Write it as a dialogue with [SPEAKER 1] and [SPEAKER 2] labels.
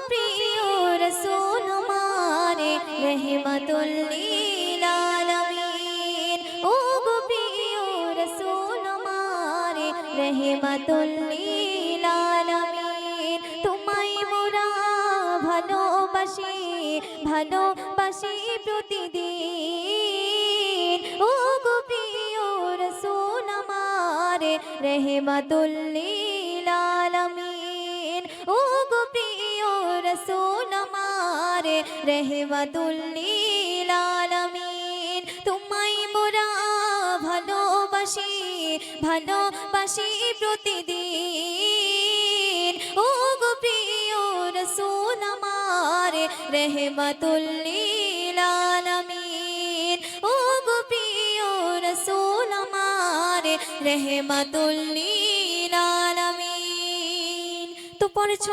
[SPEAKER 1] প্রিয় রাসূল আমারে রহমাতুল লিল আলামিন। ও গো প্রিয় রাসূল আমারে রহমাতুল লিল আলামিন। তোমায় মোরা ভালোবাসি ভালোবাসি প্রতিদিন। ও গো প্রিয় রাসূল আমারে রহমাতুল লিল আলামিন। ও গো প্রিয় রাসূল আমারে রহমাতুল লিল আলামিন। তোমায় মোরা ভালোবাসি ভালোবাসি প্রতিদিন। ও গো প্রিয় রাসূল আমারে রহমাতুল লিল আলামিন। ও গো প্রিয় রাসূল আমারে রহমাতুল লিল আলামিন। তো পরে